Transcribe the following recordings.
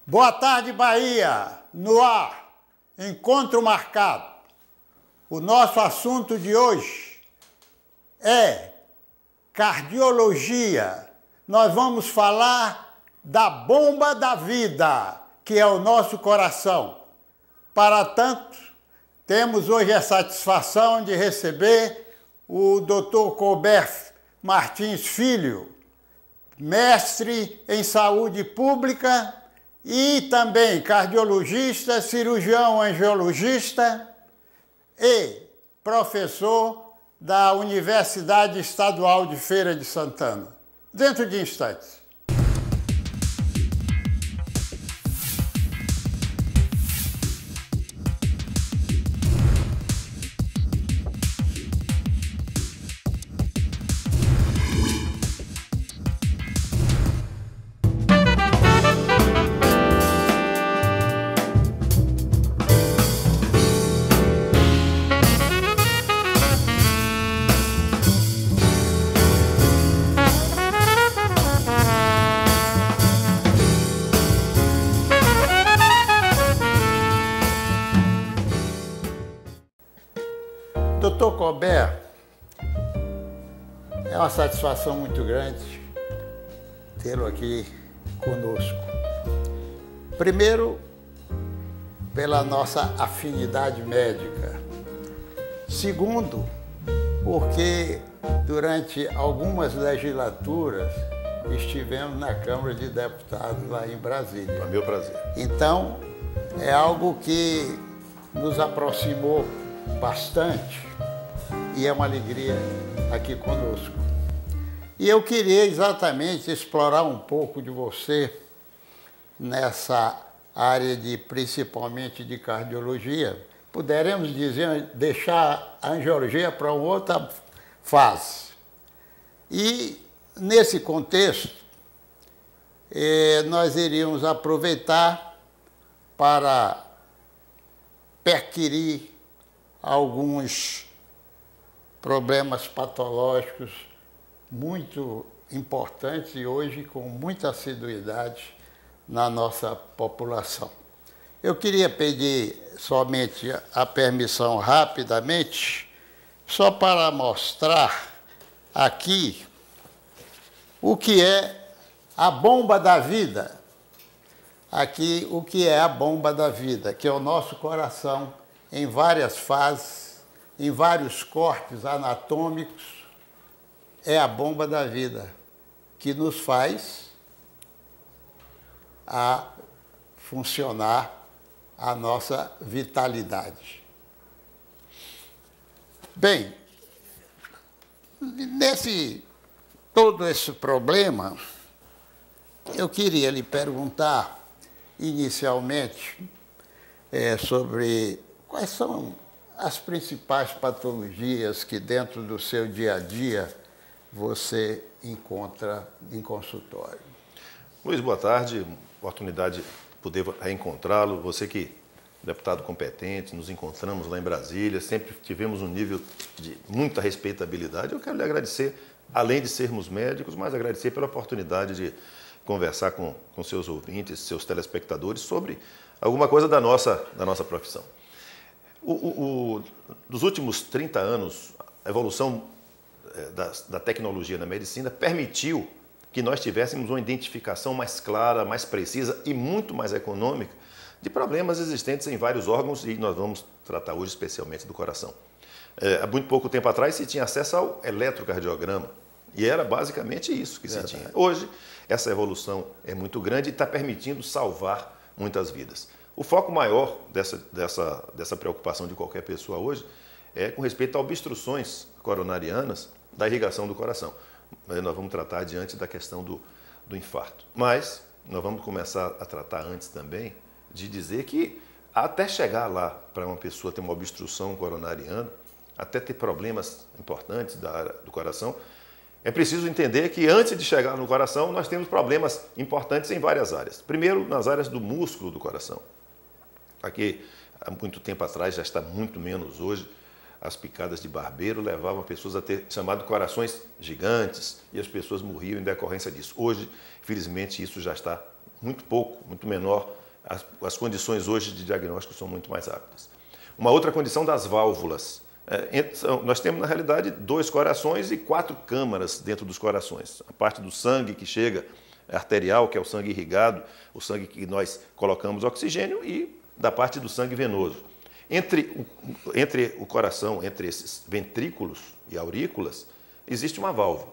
Boa tarde, Bahia! No ar, encontro marcado. O nosso assunto de hoje é cardiologia. Nós vamos falar da bomba da vida, que é o nosso coração. Para tanto, temos hoje a satisfação de receber o Dr. Colbert Martins Filho, mestre em saúde pública e também cardiologista, cirurgião angiologista e professor da Universidade Estadual de Feira de Santana. Dentro de instantes. Dr. Colbert, é uma satisfação muito grande tê-lo aqui conosco. Primeiro, pela nossa afinidade médica. Segundo, porque durante algumas legislaturas estivemos na Câmara de Deputados lá em Brasília. É meu prazer. Então, é algo que nos aproximou bastante e é uma alegria aqui conosco. E eu queria exatamente explorar um pouco de você nessa área principalmente de cardiologia. Poderemos dizer, deixar a angiologia para outra fase. E nesse contexto, nós iríamos aproveitar para perquirir alguns problemas patológicos muito importantes e hoje com muita assiduidade na nossa população. Eu queria pedir somente a permissão rapidamente, só para mostrar aqui o que é a bomba da vida. Aqui o que é a bomba da vida, que é o nosso coração em várias fases, em vários cortes anatômicos, é a bomba da vida, que nos faz a funcionar a nossa vitalidade. Bem, todo esse problema, eu queria lhe perguntar, inicialmente, sobre quais são as principais patologias que dentro do seu dia a dia você encontra em consultório. Luiz, boa tarde. Oportunidade de poder reencontrá-lo. Você que é deputado competente, nos encontramos lá em Brasília, sempre tivemos um nível de muita respeitabilidade. Eu quero lhe agradecer, além de sermos médicos, mas agradecer pela oportunidade de conversar com seus ouvintes, seus telespectadores, sobre alguma coisa da nossa profissão. Dos últimos 30 anos, a evolução da tecnologia na medicina permitiu que nós tivéssemos uma identificação mais clara, mais precisa e muito mais econômica de problemas existentes em vários órgãos, e nós vamos tratar hoje especialmente do coração. Há muito pouco tempo atrás se tinha acesso ao eletrocardiograma, e era basicamente isso que se tinha. Hoje, essa evolução é muito grande e está permitindo salvar muitas vidas. O foco maior dessa preocupação de qualquer pessoa hoje é com respeito a obstruções coronarianas da irrigação do coração. Nós vamos tratar diante da questão do infarto. Mas nós vamos começar a tratar antes também de dizer que até chegar lá para uma pessoa ter uma obstrução coronariana, até ter problemas importantes da área do coração, é preciso entender que antes de chegar no coração nós temos problemas importantes em várias áreas. Primeiro, nas áreas do músculo do coração. Aqui, há muito tempo atrás, já está muito menos hoje, as picadas de barbeiro levavam pessoas a ter chamado corações gigantes e as pessoas morriam em decorrência disso. Hoje, felizmente, isso já está muito pouco, muito menor. As condições hoje de diagnóstico são muito mais rápidas. Uma outra condição das válvulas. Nós temos, na realidade, 2 corações e 4 câmaras dentro dos corações. A parte do sangue que chega arterial, que é o sangue irrigado, o sangue que nós colocamos oxigênio, e da parte do sangue venoso. Entre o coração, entre esses ventrículos e aurículas, existe uma válvula.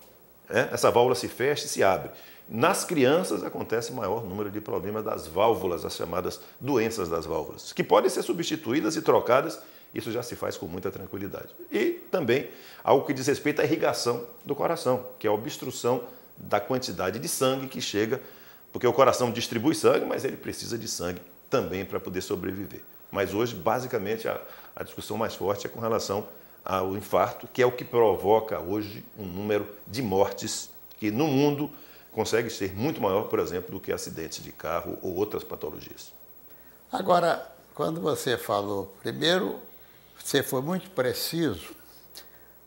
Essa válvula se fecha e se abre. Nas crianças acontece maior número de problemas das válvulas, as chamadas doenças das válvulas, que podem ser substituídas e trocadas. Isso já se faz com muita tranquilidade. E também algo que diz respeito à irrigação do coração, que é a obstrução da quantidade de sangue que chega, porque o coração distribui sangue, mas ele precisa de sangue também para poder sobreviver. Mas hoje, basicamente, a discussão mais forte é com relação ao infarto, que é o que provoca hoje um número de mortes que no mundo consegue ser muito maior, por exemplo, do que acidentes de carro ou outras patologias. Agora, quando você falou, primeiro, você foi muito preciso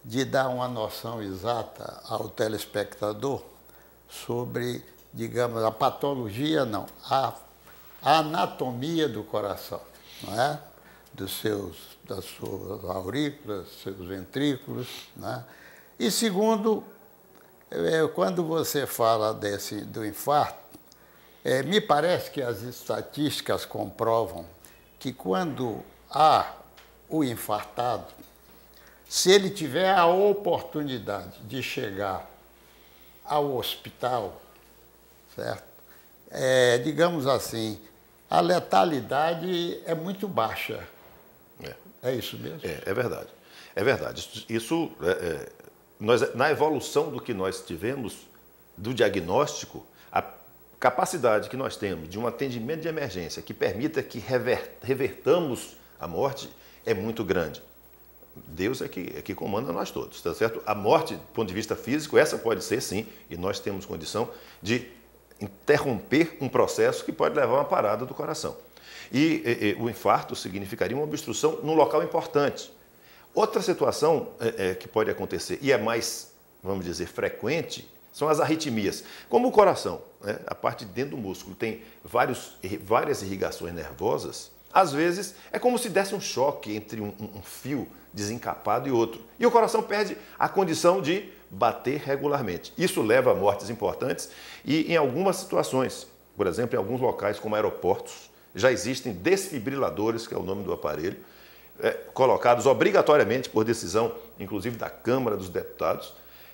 de dar uma noção exata ao telespectador sobre, digamos, a patologia, não, a anatomia do coração, não é? Das suas aurículas, seus ventrículos, né? E segundo, quando você fala do infarto, me parece que as estatísticas comprovam que quando há o infartado, se ele tiver a oportunidade de chegar ao hospital, certo? Digamos assim, a letalidade é muito baixa. É isso mesmo? É verdade. É verdade. Isso, na evolução do que nós tivemos, do diagnóstico, a capacidade que nós temos de um atendimento de emergência que permita que revertamos a morte é muito grande. Deus é que comanda nós todos, tá certo? A morte, do ponto de vista físico, essa pode ser sim, e nós temos condição de interromper um processo que pode levar a uma parada do coração. E o infarto significaria uma obstrução num local importante. Outra situação que pode acontecer, e é mais, vamos dizer, frequente, são as arritmias. Como o coração, né, a parte de dentro do músculo, tem várias irrigações nervosas, às vezes é como se desse um choque entre um fio desencapado e outro. E o coração perde a condição de bater regularmente. Isso leva a mortes importantes e em algumas situações, por exemplo, em alguns locais como aeroportos, já existem desfibriladores, que é o nome do aparelho, colocados obrigatoriamente por decisão, inclusive da Câmara dos Deputados,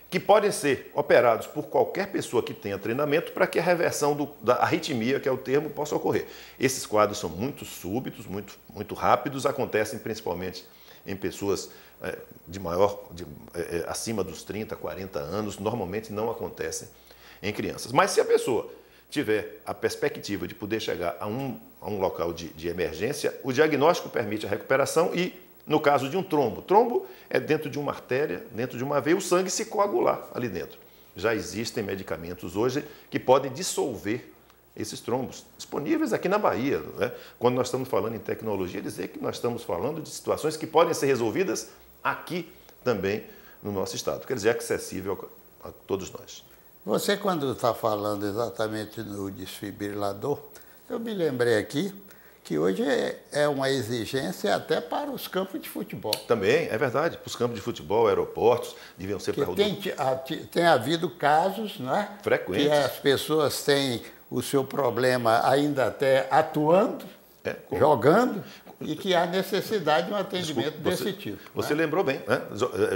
que podem ser operados por qualquer pessoa que tenha treinamento para que a reversão da arritmia, que é o termo, possa ocorrer. Esses quadros são muito súbitos, muito rápidos, acontecem principalmente em pessoas acima dos 30, 40 anos, normalmente não acontecem em crianças. Mas se a pessoa tiver a perspectiva de poder chegar a um local de emergência, o diagnóstico permite a recuperação e, no caso de um trombo é dentro de uma artéria, dentro de uma veia, o sangue se coagular ali dentro. Já existem medicamentos hoje que podem dissolver esses trombos, disponíveis aqui na Bahia, né? Quando nós estamos falando em tecnologia, dizer que nós estamos falando de situações que podem ser resolvidas aqui também no nosso estado, quer dizer, acessível a todos nós. Você, quando está falando exatamente no desfibrilador, eu me lembrei aqui que hoje é uma exigência até para os campos de futebol. Também, é verdade, para os campos de futebol, aeroportos, deviam ser para rodovia. Tem havido casos, não é? Frequentes. Que as pessoas têm o seu problema ainda até atuando, jogando, e que há necessidade de um atendimento desse tipo. Você lembrou bem, né?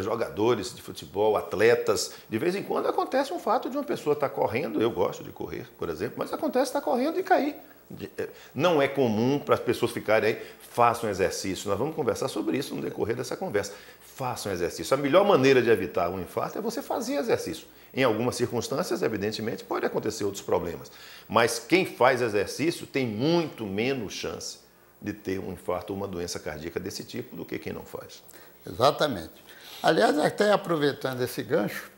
Jogadores de futebol, atletas, de vez em quando acontece um fato de uma pessoa estar correndo, eu gosto de correr, por exemplo, mas acontece estar correndo e cair. Não é comum para as pessoas ficarem aí, façam exercício. Nós vamos conversar sobre isso no decorrer dessa conversa. Façam exercício. A melhor maneira de evitar um infarto é você fazer exercício. Em algumas circunstâncias, evidentemente, pode acontecer outros problemas. Mas quem faz exercício tem muito menos chance de ter um infarto ou uma doença cardíaca desse tipo do que quem não faz. Exatamente. Aliás, até aproveitando esse gancho,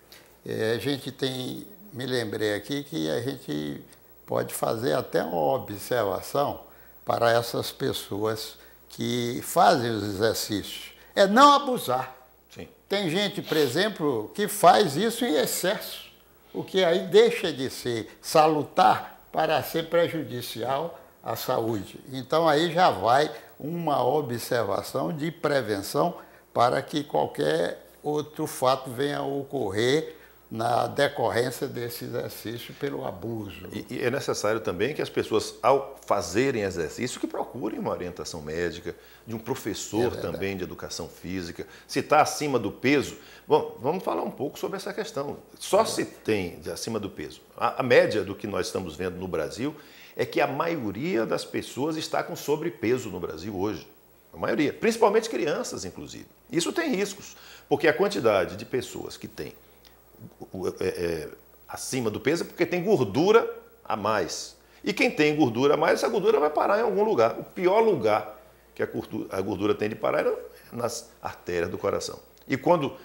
me lembrei aqui que a gente pode fazer até uma observação para essas pessoas que fazem os exercícios. É não abusar. Sim. Tem gente, por exemplo, que faz isso em excesso, o que aí deixa de ser salutar para ser prejudicial à saúde. Então aí já vai uma observação de prevenção para que qualquer outro fato venha a ocorrer na decorrência desse exercício pelo abuso. E é necessário também que as pessoas, ao fazerem exercício, que procurem uma orientação médica, de um professor também de educação física. Se está acima do peso, bom, vamos falar um pouco sobre essa questão. Só se tem acima do peso. A média do que nós estamos vendo no Brasil é que a maioria das pessoas está com sobrepeso no Brasil hoje. A maioria, principalmente crianças, inclusive. Isso tem riscos, porque a quantidade de pessoas que tem acima do peso é porque tem gordura a mais. E quem tem gordura a mais, essa gordura vai parar em algum lugar. O pior lugar que a gordura tem de parar é nas artérias do coração. E quando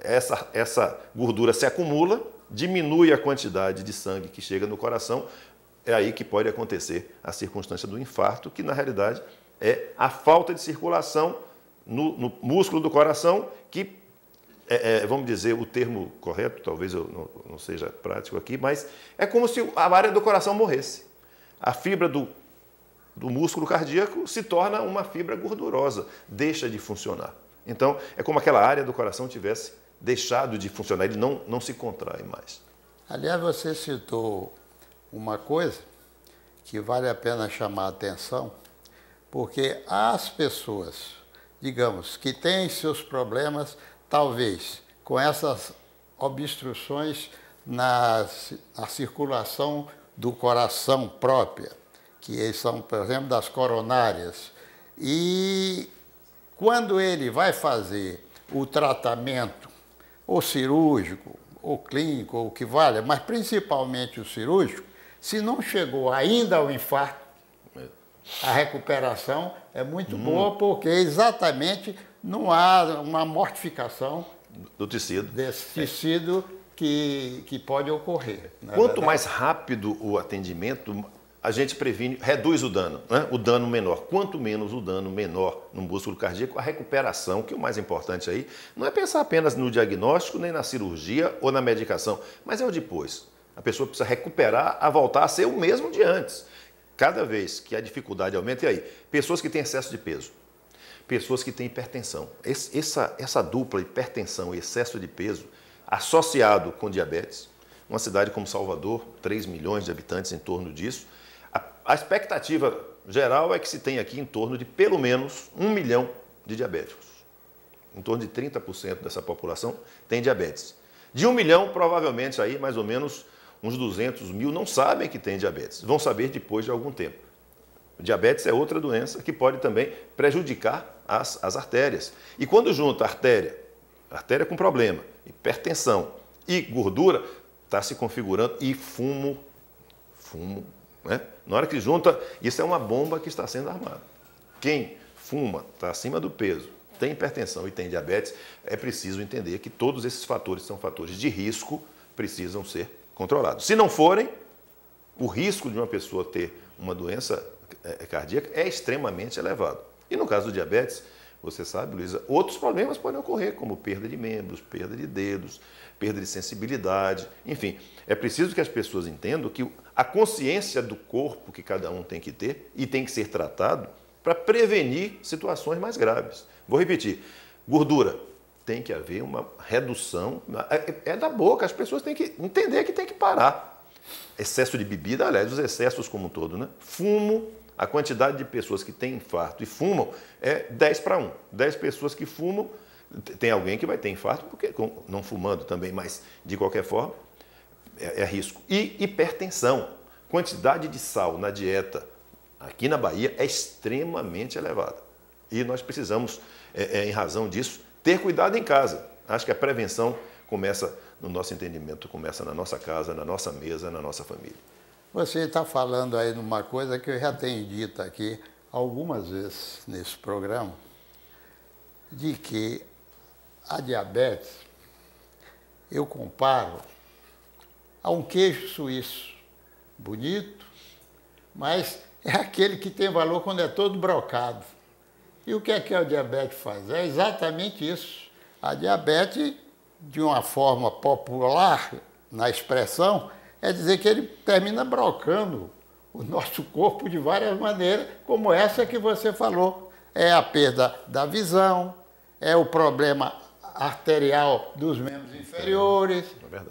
essa gordura se acumula, diminui a quantidade de sangue que chega no coração, é aí que pode acontecer a circunstância do infarto, que na realidade é a falta de circulação no músculo do coração, que vamos dizer, o termo correto, talvez eu não seja prático aqui, mas é como se a área do coração morresse. A fibra do músculo cardíaco se torna uma fibra gordurosa, deixa de funcionar. Então, é como aquela área do coração tivesse deixado de funcionar, ele não se contrai mais. Aliás, você citou uma coisa que vale a pena chamar a atenção, porque as pessoas, digamos, que têm seus problemas, talvez com essas obstruções na circulação do coração própria, que são, por exemplo, das coronárias, e quando ele vai fazer o tratamento, ou cirúrgico, ou clínico, ou o que valha, mas principalmente o cirúrgico, se não chegou ainda ao infarto, a recuperação é muito boa, porque exatamente não há uma mortificação do tecido. Desse tecido que pode ocorrer. Quanto mais rápido o atendimento, a gente previne, reduz o dano, né? O dano menor. Quanto menos o dano menor no músculo cardíaco, a recuperação, que é o mais importante aí, não é pensar apenas no diagnóstico, nem na cirurgia ou na medicação, mas é o depois. A pessoa precisa recuperar a voltar a ser o mesmo de antes. Cada vez que a dificuldade aumenta, e aí? Pessoas que têm excesso de peso, pessoas que têm hipertensão. Essa dupla, hipertensão e excesso de peso, associado com diabetes, uma cidade como Salvador, 3 milhões de habitantes em torno disso, a expectativa geral é que se tem aqui em torno de pelo menos 1 milhão de diabéticos. Em torno de 30% dessa população tem diabetes. De 1 milhão, provavelmente aí mais ou menos uns 200 mil não sabem que tem diabetes. Vão saber depois de algum tempo. Diabetes é outra doença que pode também prejudicar as artérias. E quando junta artéria com problema, hipertensão e gordura, está se configurando, e fumo, né? Na hora que junta, isso é uma bomba que está sendo armada. Quem fuma, está acima do peso, tem hipertensão e tem diabetes, é preciso entender que todos esses fatores são fatores de risco, precisam ser controlados. Se não forem, o risco de uma pessoa ter uma doença cardíaca é extremamente elevado. E no caso do diabetes, você sabe, Luísa, outros problemas podem ocorrer, como perda de membros, perda de dedos, perda de sensibilidade, enfim. É preciso que as pessoas entendam que a consciência do corpo que cada um tem que ter e tem que ser tratado para prevenir situações mais graves. Vou repetir, gordura, tem que haver uma redução, é da boca, as pessoas têm que entender que tem que parar. Excesso de bebida, aliás, os excessos como um todo, né? Fumo, a quantidade de pessoas que têm infarto e fumam é 10 para 1. 10 pessoas que fumam, tem alguém que vai ter infarto, porque não fumando também, mas de qualquer forma, é risco. E hipertensão, quantidade de sal na dieta aqui na Bahia é extremamente elevada. E nós precisamos, em razão disso, ter cuidado em casa. Acho que a prevenção começa, no nosso entendimento, começa na nossa casa, na nossa mesa, na nossa família. Você está falando aí numa coisa que eu já tenho dito aqui algumas vezes nesse programa, de que a diabetes eu comparo a um queijo suíço, bonito, mas é aquele que tem valor quando é todo brocado. E o que é o diabetes faz? É exatamente isso. A diabetes, de uma forma popular, na expressão, é dizer que ele termina brocando o nosso corpo de várias maneiras, como essa que você falou. É a perda da visão, é o problema arterial dos membros inferiores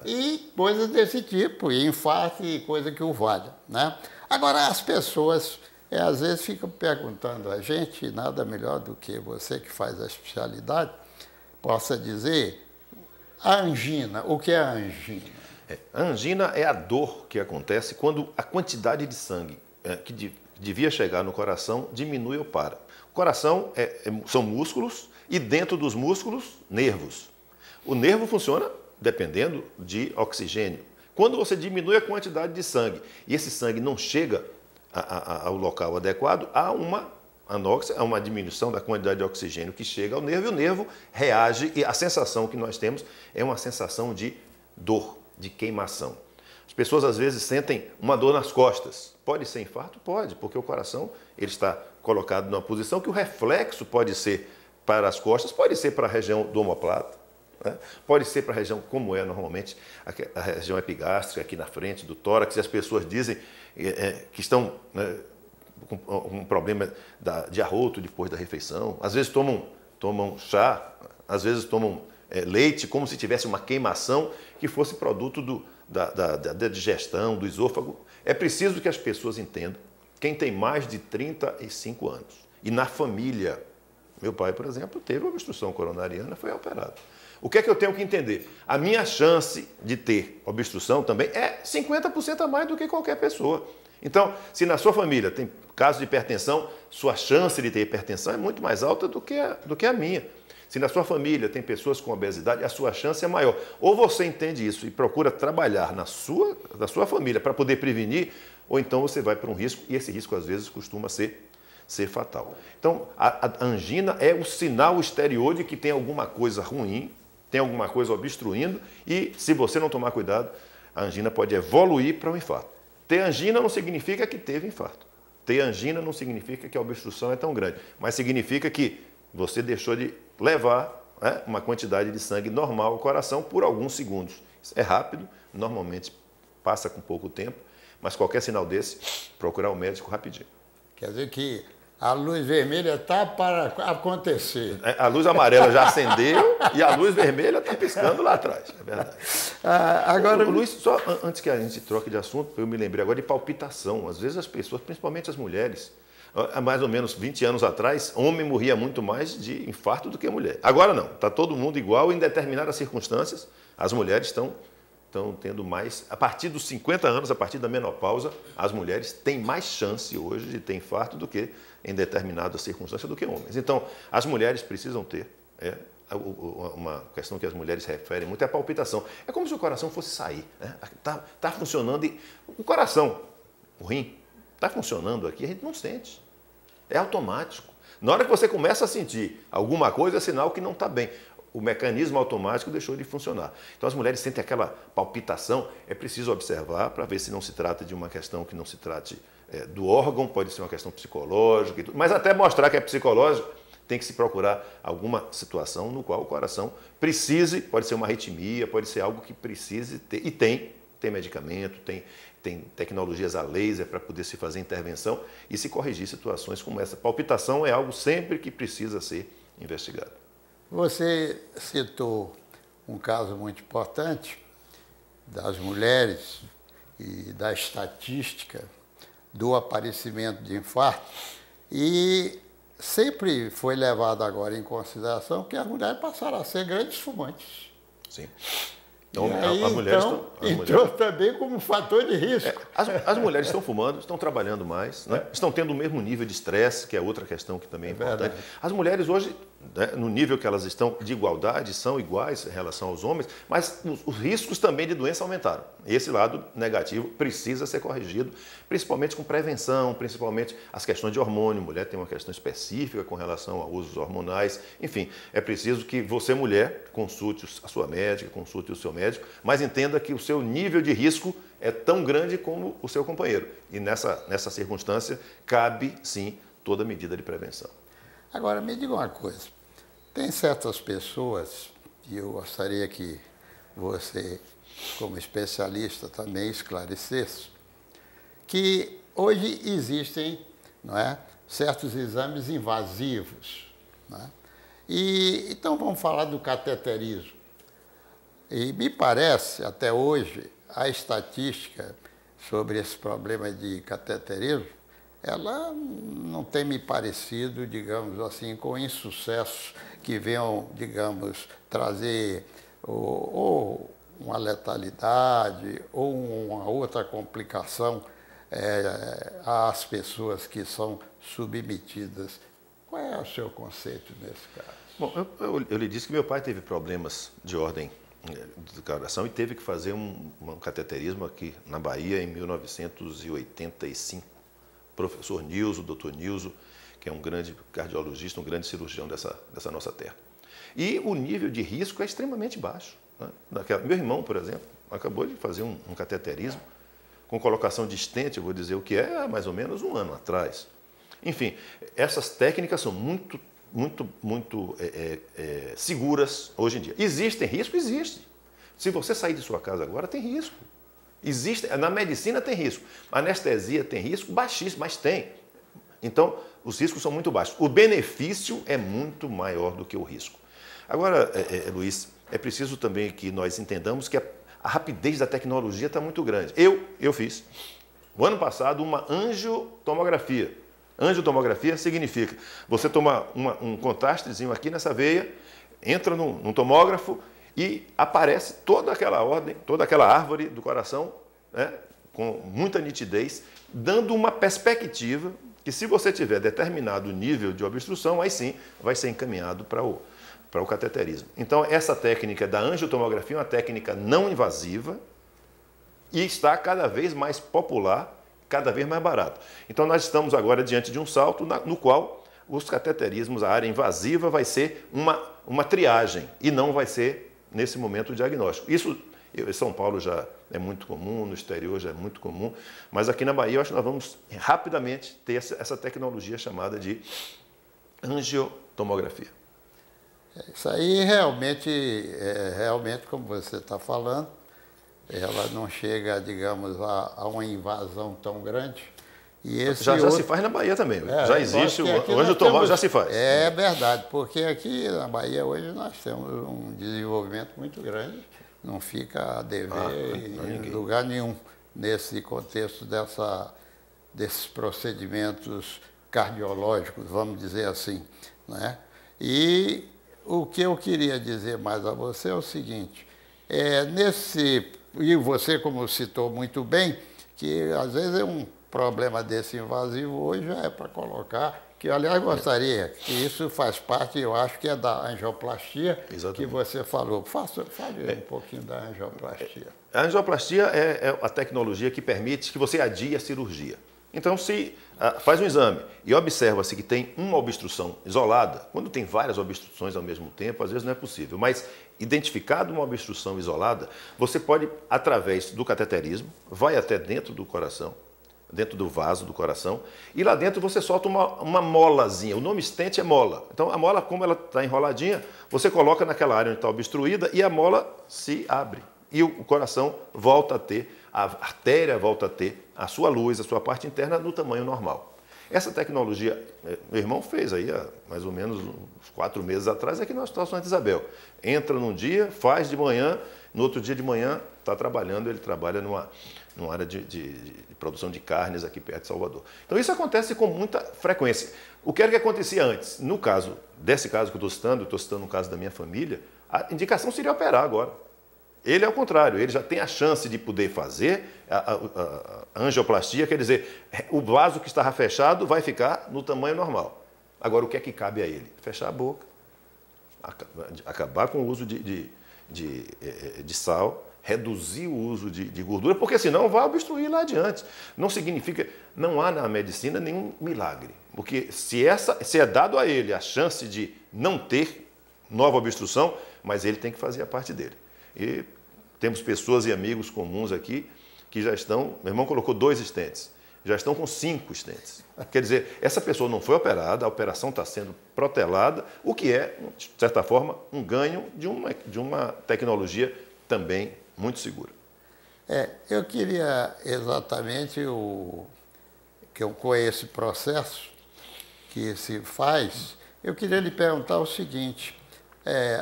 e coisas desse tipo, e infarto e coisa que o valha, né? Agora, as pessoas às vezes ficam perguntando a gente, nada melhor do que você que faz a especialidade, possa dizer, a angina, o que é a angina? A angina é a dor que acontece quando a quantidade de sangue que devia chegar no coração diminui ou para. O coração são músculos e dentro dos músculos, nervos. O nervo funciona dependendo de oxigênio. Quando você diminui a quantidade de sangue e esse sangue não chega ao local adequado, há uma anóxia, há uma diminuição da quantidade de oxigênio que chega ao nervo e o nervo reage e a sensação que nós temos é uma sensação de dor, de queimação. As pessoas às vezes sentem uma dor nas costas. Pode ser infarto? Pode, porque o coração ele está colocado numa posição que o reflexo pode ser para as costas, pode ser para a região do omoplata, né? Pode ser para a região, como é normalmente, a região epigástrica, aqui na frente do tórax, e as pessoas dizem que estão com um problema de arroto depois da refeição, às vezes tomam chá, às vezes tomam leite, como se tivesse uma queimação que fosse produto da digestão, do esôfago. É preciso que as pessoas entendam, quem tem mais de 35 anos, e na família, meu pai, por exemplo, teve uma obstrução coronariana, foi operado. O que é que eu tenho que entender? A minha chance de ter obstrução também é 50% a mais do que qualquer pessoa. Então, se na sua família tem caso de hipertensão, sua chance de ter hipertensão é muito mais alta do que a minha. Se na sua família tem pessoas com obesidade, a sua chance é maior. Ou você entende isso e procura trabalhar na sua família para poder prevenir, ou então você vai para um risco, e esse risco às vezes costuma ser fatal. Então, a angina é o sinal exterior de que tem alguma coisa ruim, tem alguma coisa obstruindo, e se você não tomar cuidado, a angina pode evoluir para um infarto. Ter angina não significa que teve infarto. Ter angina não significa que a obstrução é tão grande, mas significa que você deixou de levar uma quantidade de sangue normal ao coração por alguns segundos. Isso é rápido, normalmente passa com pouco tempo, mas qualquer sinal desse, procurar o médico rapidinho. Quer dizer que a luz vermelha está para acontecer. A luz amarela já acendeu e a luz vermelha está piscando lá atrás, é verdade. Agora, Luiz, só antes que a gente troque de assunto, eu me lembrei agora de palpitação. Às vezes as pessoas, principalmente as mulheres, há mais ou menos 20 anos atrás, homem morria muito mais de infarto do que mulher. Agora não, está todo mundo igual em determinadas circunstâncias, as mulheres estão tendo mais, a partir dos 50 anos, a partir da menopausa, as mulheres têm mais chance hoje de ter infarto do que em determinadas circunstâncias do que homens. Então, as mulheres precisam ter, uma questão que as mulheres referem muito é a palpitação. É como se o coração fosse sair. Tá funcionando e o coração, o rim, está funcionando aqui, a gente não sente. É automático. Na hora que você começa a sentir alguma coisa, é sinal que não está bem. O mecanismo automático deixou de funcionar. Então, as mulheres sentem aquela palpitação, é preciso observar para ver se não se trata de uma questão que não se trate do órgão, pode ser uma questão psicológica, e tudo. Mas até mostrar que é psicológico, tem que se procurar alguma situação no qual o coração precise, pode ser uma arritmia, pode ser algo que precise ter, e tem medicamento, tem tecnologias a laser para poder se fazer intervenção e se corrigir situações como essa. Palpitação é algo sempre que precisa ser investigado. Você citou um caso muito importante das mulheres e da estatística do aparecimento de infarto e sempre foi levado agora em consideração que as mulheres passaram a ser grandes fumantes. Sim. Então, as mulheres entrou também como um fator de risco. As mulheres estão fumando, estão trabalhando mais, né? Estão tendo o mesmo nível de estresse, que é outra questão que também é importante. Verdade. As mulheres hoje, né, no nível que elas estão de igualdade, são iguais em relação aos homens, mas os riscos também de doença aumentaram. Esse lado negativo precisa ser corrigido, principalmente com prevenção, principalmente as questões de hormônio. A mulher tem uma questão específica com relação a usos hormonais. Enfim, é preciso que você, mulher, consulte a sua médica, consulte o seu médico, mas entenda que o seu nível de risco é tão grande como o seu companheiro. E nessa circunstância, cabe, sim, toda medida de prevenção. Agora, me diga uma coisa. Tem certas pessoas, e eu gostaria que você, como especialista, também esclarecesse, que hoje existem, não é, certos exames invasivos, não é? Então vamos falar do cateterismo. E me parece, até hoje, a estatística sobre esse problema de cateterismo, ela não tem me parecido, digamos assim, com insucessos que venham, digamos, trazer ou uma letalidade ou uma outra complicação às pessoas que são submetidas. Qual é o seu conceito nesse caso? Bom, eu lhe disse que meu pai teve problemas de ordem do coração e teve que fazer um cateterismo aqui na Bahia em 1985. Professor Nilson, doutor Nilson, que é um grande cardiologista, um grande cirurgião dessa nossa terra. E o nível de risco é extremamente baixo, né? Meu irmão, por exemplo, acabou de fazer um cateterismo com colocação de stent, eu vou dizer o que é, há mais ou menos um ano atrás. Enfim, essas técnicas são muito seguras hoje em dia. Existem riscos? Existe. Se você sair de sua casa agora, tem risco. Existe, na medicina tem risco. A anestesia tem risco? Baixíssimo, mas tem. Então, os riscos são muito baixos. O benefício é muito maior do que o risco. Agora, Luiz, é preciso também que nós entendamos que a rapidez da tecnologia está muito grande. Eu fiz, no ano passado, uma angiotomografia. Angiotomografia significa você tomar um contrastezinho aqui nessa veia, entra num tomógrafo e aparece toda aquela ordem, toda aquela árvore do coração, né, com muita nitidez, dando uma perspectiva que, se você tiver determinado nível de obstrução, aí sim vai ser encaminhado para o cateterismo. Então, essa técnica da angiotomografia é uma técnica não invasiva e está cada vez mais popular, cada vez mais barato. Então, nós estamos agora diante de um salto no qual os cateterismos, a área invasiva, vai ser uma triagem e não vai ser, nesse momento, o diagnóstico. Isso em São Paulo já é muito comum, no exterior já é muito comum, mas aqui na Bahia eu acho que nós vamos rapidamente ter essa tecnologia chamada de angiotomografia. Isso aí realmente, como você está falando, ela não chega, digamos, a uma invasão tão grande. E já se faz na Bahia também. Já existe, o angiotomógrafo já se faz. É verdade, porque aqui na Bahia hoje nós temos um desenvolvimento muito grande, não fica a dever em lugar nenhum nesse contexto desses procedimentos cardiológicos, vamos dizer assim, né? E o que eu queria dizer mais a você é o seguinte, e você, como citou muito bem, que às vezes é um problema desse invasivo hoje já é para colocar, que aliás gostaria, que isso faz parte, eu acho que é da angioplastia. Exatamente. Que você falou. Fale um pouquinho da angioplastia. A angioplastia é a tecnologia que permite que você adie a cirurgia. Então, se faz um exame e observa-se que tem uma obstrução isolada, quando tem várias obstruções ao mesmo tempo, às vezes não é possível, mas identificado uma obstrução isolada, você pode, através do cateterismo, vai até dentro do coração, dentro do vaso do coração, e lá dentro você solta uma molazinha. O nome stent é mola. Então, a mola, como ela está enroladinha, você coloca naquela área onde está obstruída e a mola se abre. E o coração volta a ter, a artéria volta a ter a sua luz, a sua parte interna no tamanho normal. Essa tecnologia, meu irmão fez aí há mais ou menos uns 4 meses atrás, aqui no Hospital Santa Isabel. Entra num dia, faz de manhã, no outro dia de manhã está trabalhando, ele trabalha numa área de produção de carnes aqui perto de Salvador. Então isso acontece com muita frequência. O que era que acontecia antes? No caso, desse caso que eu estou citando o caso da minha família, a indicação seria operar agora. Ele é o contrário, ele já tem a chance de poder fazer a angioplastia, quer dizer, o vaso que estava fechado vai ficar no tamanho normal. Agora, o que é que cabe a ele? Fechar a boca, acabar com o uso de sal, reduzir o uso de gordura, porque senão vai obstruir lá adiante. Não significa, não há na medicina nenhum milagre, porque se é dado a ele a chance de não ter nova obstrução, mas ele tem que fazer a parte dele. E temos pessoas e amigos comuns aqui que já estão, meu irmão colocou 2 stents, já estão com 5 stents. Quer dizer, essa pessoa não foi operada, a operação está sendo protelada, o que é, de certa forma, um ganho de uma tecnologia também muito segura. Eu queria exatamente com esse processo que se faz, eu queria lhe perguntar o seguinte,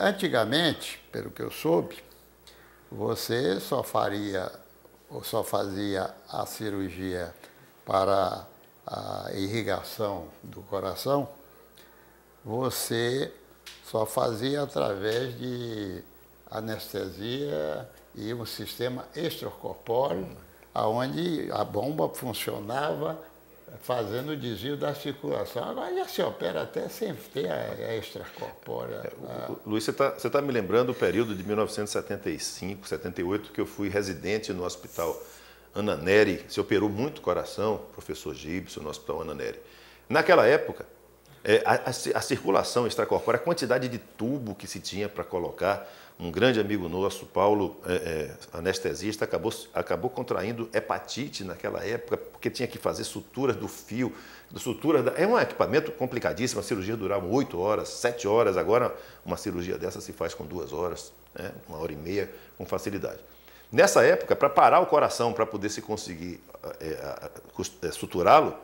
antigamente, pelo que eu soube, você só fazia a cirurgia para a irrigação do coração, você só fazia através de anestesia e um sistema extracorpóreo, onde a bomba funcionava fazendo o desvio da circulação. Agora já se opera até sem ter a extracorpórea. Luiz, você tá me lembrando o período de 1975, 78, que eu fui residente no Hospital Ana Nery. Se operou muito coração, professor Gibson, no Hospital Ana Nery. Naquela época, a circulação extracorpórea, a quantidade de tubo que se tinha para colocar, um grande amigo nosso, Paulo, anestesista, acabou contraindo hepatite naquela época, porque tinha que fazer suturas do fio, é um equipamento complicadíssimo, a cirurgia durava 8 horas, 7 horas, agora uma cirurgia dessa se faz com 2 horas, né, 1h30, com facilidade. Nessa época, para parar o coração, para poder se conseguir suturá-lo,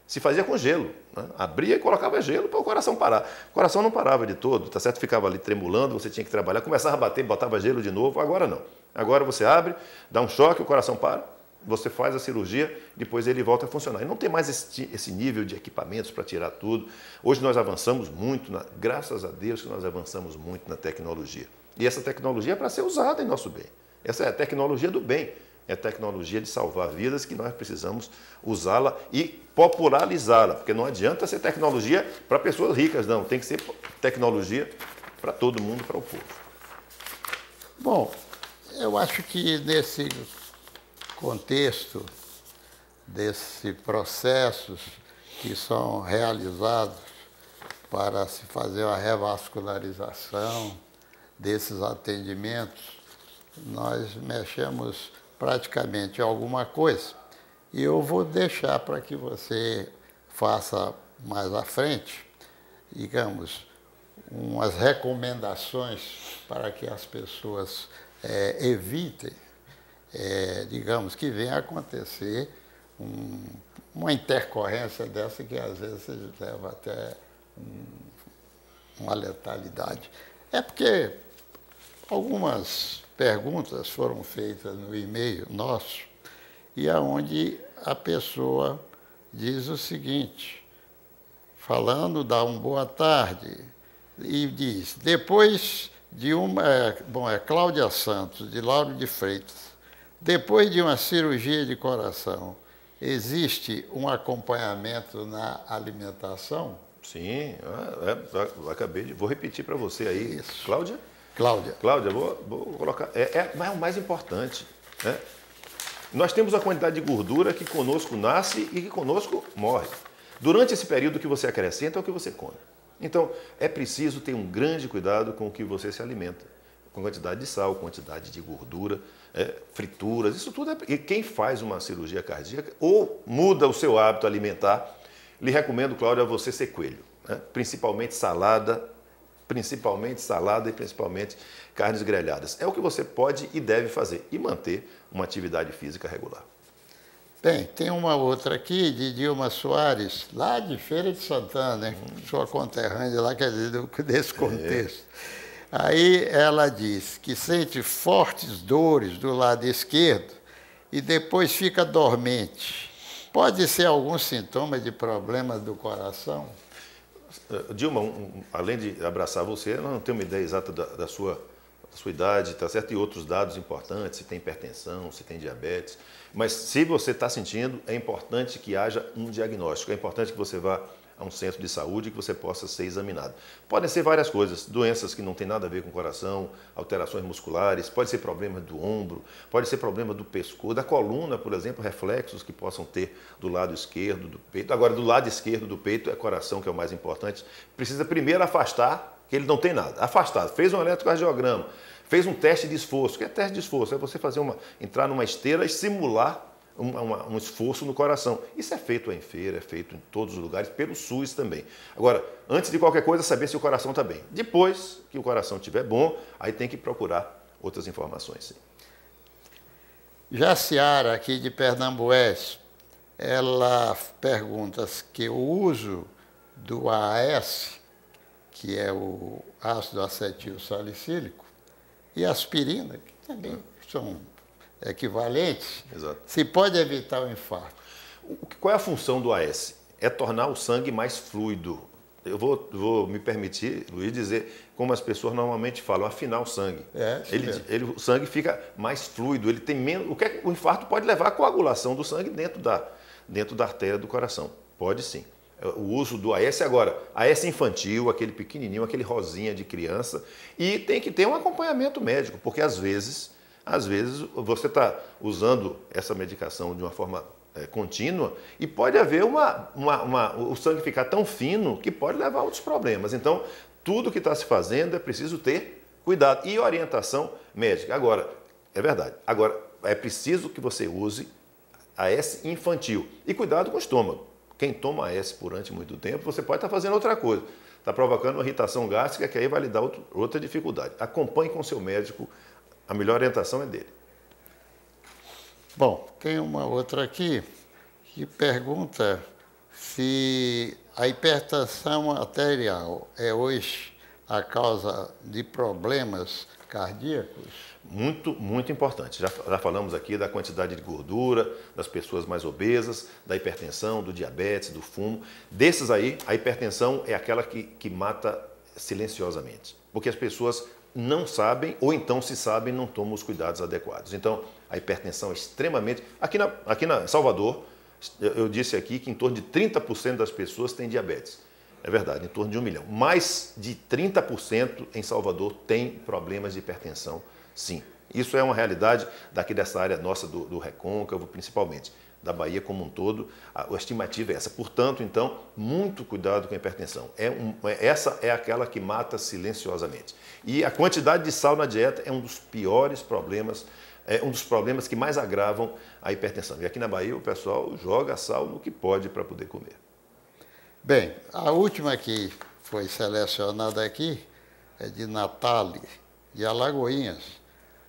se fazia com gelo, né? Abria e colocava gelo para o coração parar. O coração não parava de todo, tá certo? Ficava ali tremulando, você tinha que trabalhar, começava a bater, botava gelo de novo. Agora não. Agora você abre, dá um choque, o coração para, você faz a cirurgia, depois ele volta a funcionar. E não tem mais esse nível de equipamentos para tirar tudo. Hoje nós avançamos muito, graças a Deus que nós avançamos muito na tecnologia. E essa tecnologia é para ser usada em nosso bem. Essa é a tecnologia do bem. É a tecnologia de salvar vidas que nós precisamos usá-la e popularizá-la, porque não adianta ser tecnologia para pessoas ricas, não. Tem que ser tecnologia para todo mundo, para o povo. Bom, eu acho que nesse contexto, desses processos que são realizados para se fazer a revascularização desses atendimentos, nós mexemos praticamente alguma coisa. E eu vou deixar para que você faça mais à frente, digamos, umas recomendações para que as pessoas evitem, digamos, que venha a acontecer uma intercorrência dessa que às vezes leva até uma letalidade. É porque algumas perguntas foram feitas no e-mail nosso e aonde a pessoa diz o seguinte, falando, dá uma boa tarde, e diz, depois de uma... Cláudia Santos, de Lauro de Freitas, depois de uma cirurgia de coração, existe um acompanhamento na alimentação? Sim, vou repetir para você aí. Isso. Cláudia? Cláudia, vou colocar. Mas é o mais importante, né? Nós temos a quantidade de gordura que conosco nasce e que conosco morre. Durante esse período que você acrescenta é o que você come. Então, é preciso ter um grande cuidado com o que você se alimenta. Com quantidade de sal, quantidade de gordura, frituras, isso tudo E quem faz uma cirurgia cardíaca ou muda o seu hábito alimentar, lhe recomendo, Cláudia, a você ser coelho, né? Principalmente salada e principalmente carnes grelhadas. É o que você pode e deve fazer e manter uma atividade física regular. Bem, tem uma outra aqui de Dilma Soares, lá de Feira de Santana, né? Sua conterrânea lá, quer dizer, desse contexto. Aí ela diz que sente fortes dores do lado esquerdo e depois fica dormente. Pode ser algum sintoma de problemas do coração? Dilma, além de abraçar você, eu não tenho uma ideia exata da sua idade, tá certo? E outros dados importantes, se tem hipertensão, se tem diabetes. Mas se você está sentindo, é importante que haja um diagnóstico. É importante que você vá a um centro de saúde e que você possa ser examinado. Podem ser várias coisas, doenças que não têm nada a ver com o coração, alterações musculares, pode ser problemas do ombro, pode ser problema do pescoço, da coluna, por exemplo, reflexos que possam ter do lado esquerdo do peito. Agora, do lado esquerdo do peito é coração, que é o mais importante. Precisa primeiro afastar, que ele não tem nada. Afastado, fez um eletrocardiograma, fez um teste de esforço. O que é teste de esforço? É você entrar numa esteira e simular um esforço no coração. Isso é feito em feira, é feito em todos os lugares, pelo SUS também. Agora, antes de qualquer coisa, saber se o coração está bem. Depois que o coração estiver bom, aí tem que procurar outras informações. Sim. Jaciara, aqui de Pernambués, ela pergunta que o uso do AS, que é o ácido acetil salicílico, e aspirina, que também são equivalentes, Exato. se pode evitar o infarto. Qual é a função do AS? É tornar o sangue mais fluido. Eu vou me permitir, Luiz, dizer como as pessoas normalmente falam, afinar o sangue. O sangue fica mais fluido, ele tem menos. O infarto pode levar à coagulação do sangue dentro da artéria do coração. Pode sim. O uso do AS agora, AS infantil, aquele pequenininho, aquele rosinha de criança, e tem que ter um acompanhamento médico, porque às vezes você está usando essa medicação de uma forma contínua e pode haver o sangue ficar tão fino que pode levar a outros problemas. Então, tudo que está se fazendo é preciso ter cuidado e orientação médica. Agora, é verdade, agora é preciso que você use AS infantil e cuidado com o estômago. Quem toma AS durante muito tempo, você pode estar fazendo outra coisa. Está provocando uma irritação gástrica que aí vai lhe dar outra dificuldade. Acompanhe com o seu médico, a melhor orientação é dele. Bom, tem uma outra aqui que pergunta se a hipertensão arterial é hoje a causa de problemas cardíacos. Muito, muito importante. Já falamos aqui da quantidade de gordura, das pessoas mais obesas, da hipertensão, do diabetes, do fumo. Desses aí, a hipertensão é aquela que mata silenciosamente. Porque as pessoas não sabem, ou então se sabem, não tomam os cuidados adequados. Então, a hipertensão é extremamente... Aqui na Salvador, eu disse aqui que em torno de 30% das pessoas têm diabetes. É verdade, em torno de 1 milhão. Mais de 30% em Salvador tem problemas de hipertensão, sim. Isso é uma realidade dessa área nossa do Recôncavo, principalmente. Da Bahia como um todo, a estimativa é essa. Portanto, então, muito cuidado com a hipertensão. Essa é aquela que mata silenciosamente. E a quantidade de sal na dieta é um dos piores problemas, um dos problemas que mais agravam a hipertensão. E aqui na Bahia o pessoal joga sal no que pode para poder comer. Bem, a última que foi selecionada aqui é de Natali, de Alagoinhas.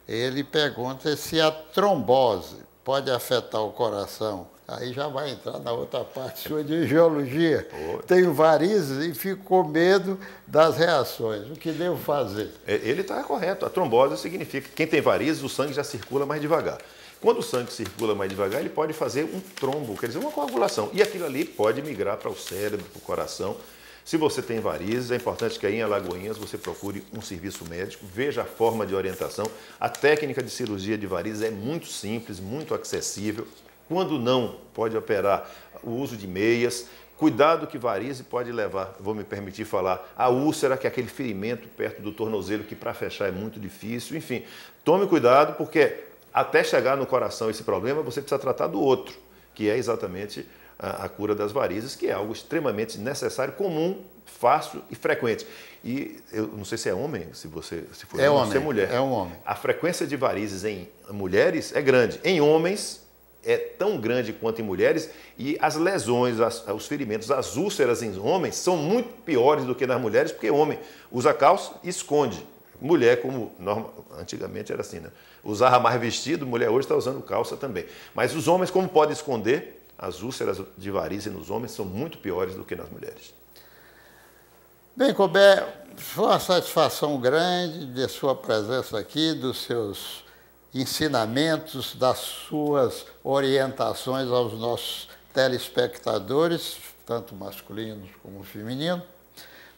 Ele pergunta se a trombose pode afetar o coração. Aí já vai entrar na outra parte sua de geologia. Tenho varizes e fico com medo das reações. O que devo fazer? Ele está correto. A trombose significa que quem tem varizes, o sangue já circula mais devagar. Quando o sangue circula mais devagar, ele pode fazer um trombo, quer dizer, uma coagulação. E aquilo ali pode migrar para o cérebro, para o coração. Se você tem varizes, é importante que aí em Alagoinhas você procure um serviço médico, veja a forma de orientação. A técnica de cirurgia de varizes é muito simples, muito acessível. Quando não, pode operar o uso de meias. Cuidado que varize pode levar, vou me permitir falar, a úlcera, que é aquele ferimento perto do tornozelo que para fechar é muito difícil. Enfim, tome cuidado porque até chegar no coração esse problema, você precisa tratar do outro, que é exatamente a cura das varizes, que é algo extremamente necessário, comum, fácil e frequente. E eu não sei se é homem, se for homem, se é mulher. É um homem. A frequência de varizes em mulheres é grande. Em homens é tão grande quanto em mulheres e as lesões, os ferimentos, as úlceras em homens são muito piores do que nas mulheres, porque homem usa calça e esconde. Mulher, como antigamente era assim, né? Usava mais vestido, mulher hoje está usando calça também. Mas os homens, como podem esconder, as úlceras de varizes nos homens são muito piores do que nas mulheres. Bem, Colbert, foi uma satisfação grande de sua presença aqui, dos seus ensinamentos, das suas orientações aos nossos telespectadores, tanto masculinos como femininos.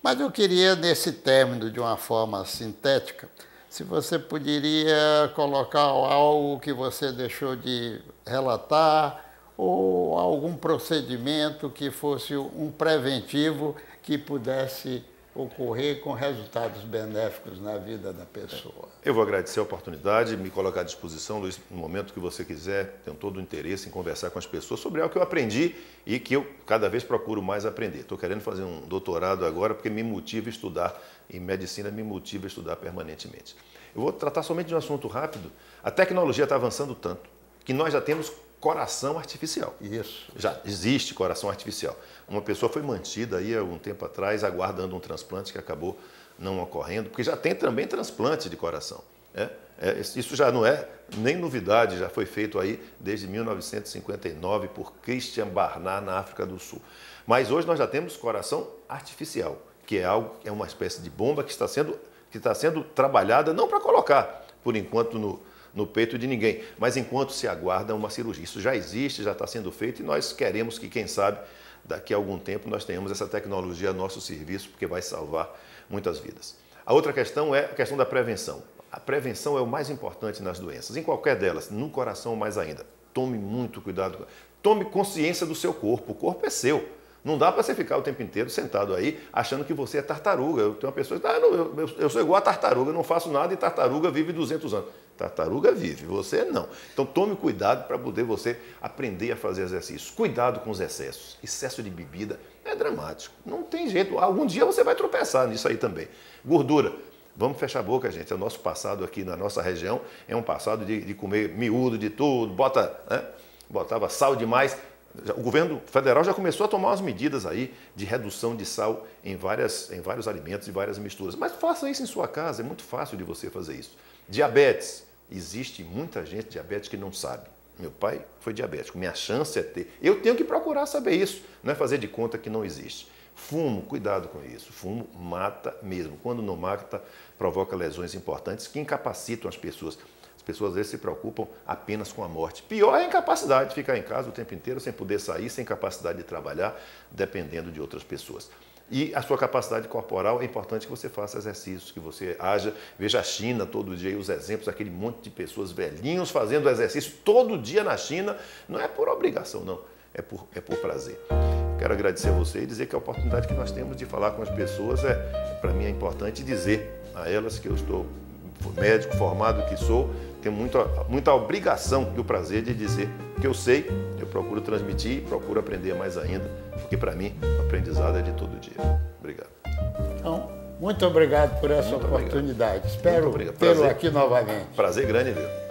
Mas eu queria, nesse término, de uma forma sintética, se você poderia colocar algo que você deixou de relatar ou algum procedimento que fosse um preventivo que pudesse ocorrer com resultados benéficos na vida da pessoa. Eu vou agradecer a oportunidade, me colocar à disposição, Luiz, no momento que você quiser. Tenho todo o interesse em conversar com as pessoas sobre algo que eu aprendi e que eu cada vez procuro mais aprender. Estou querendo fazer um doutorado agora porque me motiva a estudar, em medicina me motiva a estudar permanentemente. Eu vou tratar somente de um assunto rápido. A tecnologia está avançando tanto que nós já temos coração artificial. Isso. Já existe coração artificial. Uma pessoa foi mantida aí há algum tempo atrás aguardando um transplante que acabou não ocorrendo, porque já tem também transplante de coração. Isso já não é nem novidade, já foi feito aí desde 1959 por Christian Barnard na África do Sul. Mas hoje nós já temos coração artificial, que é uma espécie de bomba que está sendo trabalhada não para colocar, por enquanto, no peito de ninguém, mas enquanto se aguarda uma cirurgia. Isso já existe, já está sendo feito e nós queremos que, quem sabe, daqui a algum tempo nós tenhamos essa tecnologia a nosso serviço, porque vai salvar muitas vidas. A outra questão é a questão da prevenção. A prevenção é o mais importante nas doenças, em qualquer delas, no coração mais ainda. Tome muito cuidado, tome consciência do seu corpo, o corpo é seu. Não dá para você ficar o tempo inteiro sentado aí achando que você é tartaruga. Eu tenho uma pessoa que diz, eu sou igual a tartaruga, não faço nada e tartaruga vive 200 anos. Tartaruga vive, você não. Então tome cuidado para poder você aprender a fazer exercícios. Cuidado com os excessos. Excesso de bebida é dramático. Não tem jeito. Algum dia você vai tropeçar nisso aí também. Gordura. Vamos fechar a boca, gente. O nosso passado aqui na nossa região é um passado de comer miúdo de tudo, botava sal demais. O governo federal já começou a tomar umas medidas aí de redução de sal em vários alimentos e várias misturas. Mas faça isso em sua casa, é muito fácil de você fazer isso. Diabetes. Existe muita gente diabética que não sabe. Meu pai foi diabético, minha chance é ter. Eu tenho que procurar saber isso, não é fazer de conta que não existe. Fumo, cuidado com isso. Fumo mata mesmo. Quando não mata, provoca lesões importantes que incapacitam as pessoas. As pessoas às vezes se preocupam apenas com a morte. Pior é a incapacidade de ficar em casa o tempo inteiro, sem poder sair, sem capacidade de trabalhar, dependendo de outras pessoas. E a sua capacidade corporal, é importante que você faça exercícios, que você haja. Veja a China todo dia, e os exemplos, aquele monte de pessoas velhinhos fazendo exercício todo dia na China. Não é por obrigação, não. É por prazer. Quero agradecer a você e dizer que a oportunidade que nós temos de falar com as pessoas para mim é importante dizer a elas que eu estou médico formado que sou, tenho muita obrigação e o prazer de dizer que eu sei, eu procuro transmitir, procuro aprender mais ainda, porque para mim o aprendizado é de todo dia. Obrigado. Então, muito obrigado por essa oportunidade. Espero tê-lo aqui novamente. Prazer grande, viu?